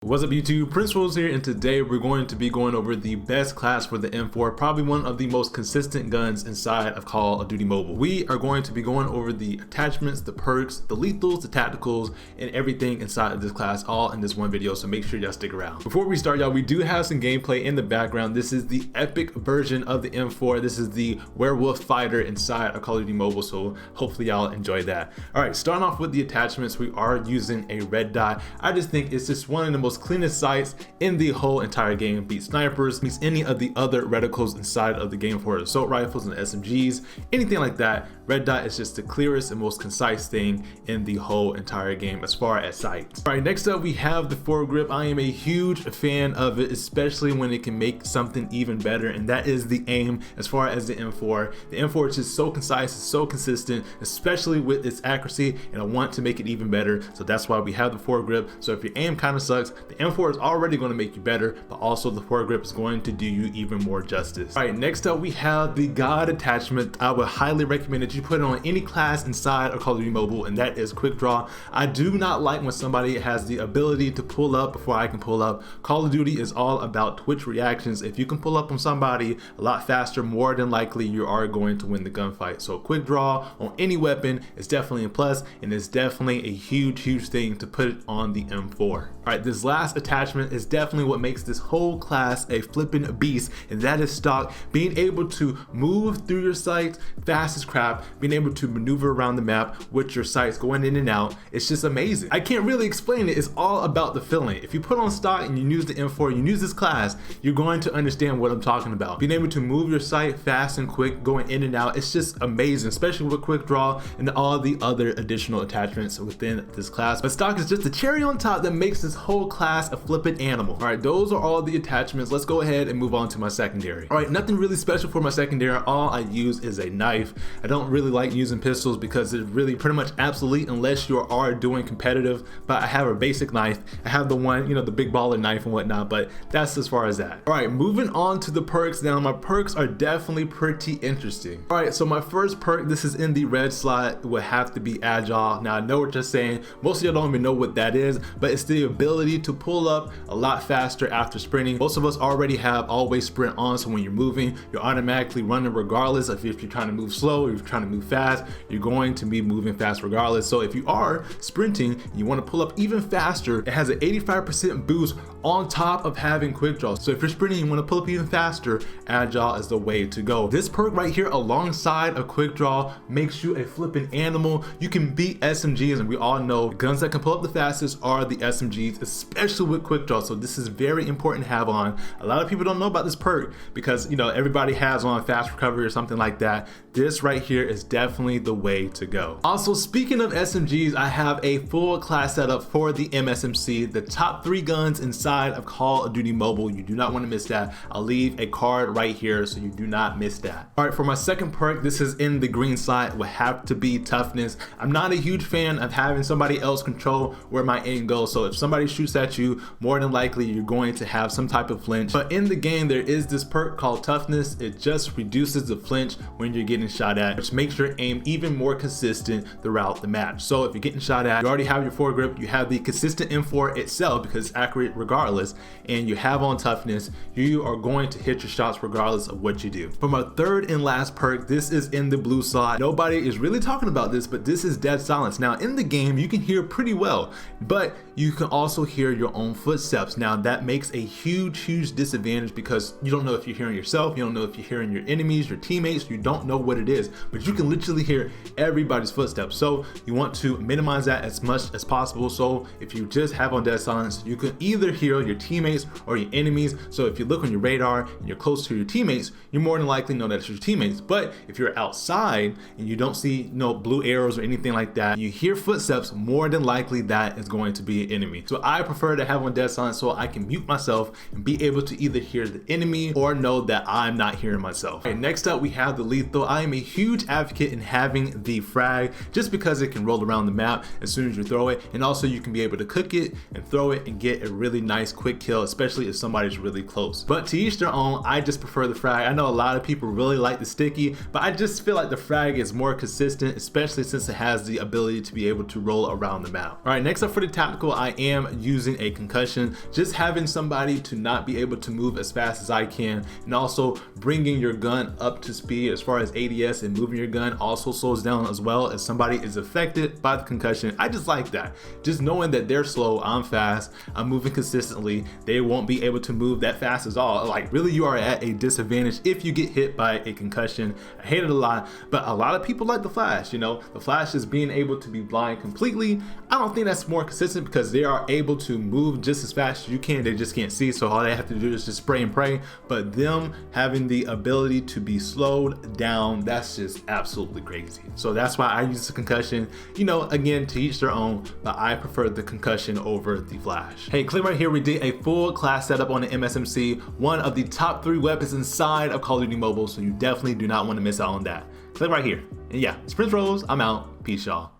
What's up YouTube, Principles here, and today we're going to be going over the best class for the M4, probably one of the most consistent guns inside of Call of Duty Mobile. We are going to be going over the attachments, the perks, the lethals, the tacticals, and everything inside of this class, all in this one video, so make sure y'all stick around. Before we start, y'all, we do have some gameplay in the background. This is the epic version of the M4. This is the werewolf fighter inside of Call of Duty Mobile, so hopefully y'all enjoy that. All right, starting off with the attachments, we are using a red dot. I just think it's just one of the most cleanest sights in the whole entire game. Beats snipers, beats any of the other reticles inside of the game for assault rifles and SMGs, anything like that. Red dot is just the clearest and most concise thing in the whole entire game as far as sights. All right, next up we have the foregrip. I am a huge fan of it, especially when it can make something even better, and that is the aim as far as the M4. The M4 is just so concise, it's so consistent, especially with its accuracy, and I want to make it even better, so that's why we have the foregrip. So if your aim kind of sucks, the M4 is already going to make you better, but also the foregrip is going to do you even more justice. All right, next up we have the God attachment. I would highly recommend that you put it on any class inside of Call of Duty Mobile, and that is quick draw. I do not like when somebody has the ability to pull up before I can pull up. Call of Duty is all about twitch reactions. If you can pull up on somebody a lot faster, more than likely you are going to win the gunfight. So quick draw on any weapon is definitely a plus, and it's definitely a huge thing to put it on the M4. All right, this last attachment is definitely what makes this whole class a flipping beast, and that is stock. Being able to move through your sights fast as crap, being able to maneuver around the map with your sights going in and out, it's just amazing. I can't really explain it. It's all about the feeling. If you put on stock and you use the M4, you use this class, you're going to understand what I'm talking about. Being able to move your sight fast and quick, going in and out, it's just amazing, especially with quick draw and all the other additional attachments within this class. But stock is just the cherry on top that makes this whole class a flipping animal. All right, those are all the attachments. Let's go ahead and move on to my secondary. All right, nothing really special for my secondary. All I use is a knife. I don't really like using pistols because it's really pretty much obsolete unless you are doing competitive, but I have a basic knife. I have the one, you know, the big baller knife and whatnot, but that's as far as that. All right, moving on to the perks. Now my perks are definitely pretty interesting. All right, so my first perk, this is in the red slot, would have to be agile. Now I know what you're saying, most of y'all don't even know what that is, but it's the ability to pull up a lot faster after sprinting. Most of us already have always sprint on, so when you're moving, you're automatically running regardless of if you're trying to move slow or if you're trying to move fast. You're going to be moving fast regardless. So if you are sprinting and you want to pull up even faster, it has an 85% boost on top of having quick draw. So if you're sprinting and you want to pull up even faster, agile is the way to go. This perk right here alongside a quick draw makes you a flipping animal. You can beat SMGs, and we all know guns that can pull up the fastest are the SMGs, especially with quick draw. So this is very important to have on. A lot of people don't know about this perk because, you know, everybody has on fast recovery or something like that. This right here is definitely the way to go. Also, speaking of SMGs, I have a full class setup for the MSMC, the top 3 guns inside of Call of Duty Mobile. You do not want to miss that. I'll leave a card right here so you do not miss that. All right, for my second perk, this is in the green slot, would have to be toughness. I'm not a huge fan of having somebody else control where my aim goes. So if somebody shoots at you, more than likely you're going to have some type of flinch. But in the game, there is this perk called toughness. It just reduces the flinch when you're getting shot at, which makes your aim even more consistent throughout the match. So if you're getting shot at, you already have your foregrip, you have the consistent M4 itself because it's accurate regardless, and you have on toughness, you are going to hit your shots regardless of what you do. For my third and last perk, this is in the blue slot. Nobody is really talking about this, but this is dead silence. Now in the game, you can hear pretty well, but you can also hear your own footsteps. Now that makes a huge disadvantage because you don't know if you're hearing yourself, you don't know if you're hearing your enemies, your teammates, you don't know what it is, but you can literally hear everybody's footsteps. So you want to minimize that as much as possible. So if you just have on dead silence, you can either hear your teammates or your enemies. So if you look on your radar and you're close to your teammates, you're more than likely know that it's your teammates. But if you're outside and you don't see no blue arrows or anything like that, you hear footsteps, more than likely that is going to be an enemy. So I prefer to have on dead silence so I can mute myself and be able to either hear the enemy or know that I'm not hearing myself. Okay, next up we have the lethal. I am a huge advocate in having the frag just because it can roll around the map as soon as you throw it, and also you can be able to cook it and throw it and get a really nice quick kill, especially if somebody's really close. But to each their own. I just prefer the frag. I know a lot of people really like the sticky, but I just feel like the frag is more consistent, especially since it has the ability to be able to roll around the map. All right, next up for the tactical, I am using using a concussion, just having somebody to not be able to move as fast as I can, and also bringing your gun up to speed as far as ADS and moving your gun also slows down as well as somebody is affected by the concussion. I just like that. Just knowing that they're slow, I'm fast, I'm moving consistently, they won't be able to move that fast at all. Like really, you are at a disadvantage if you get hit by a concussion. I hate it a lot, but a lot of people like the Flash. You know, the Flash is being able to be blind completely. I don't think that's more consistent because they are able to move just as fast as you can. They just can't see, so all they have to do is just spray and pray. But them having the ability to be slowed down, that's just absolutely crazy. So that's why I use the concussion. You know, again, to each their own, but I prefer the concussion over the Flash. Hey, click right here. We did a full class setup on the MSMC, one of the top 3 weapons inside of Call of Duty Mobile, so you definitely do not want to miss out on that. Click right here. And yeah, it's Prince Rose. I'm out. Peace, y'all.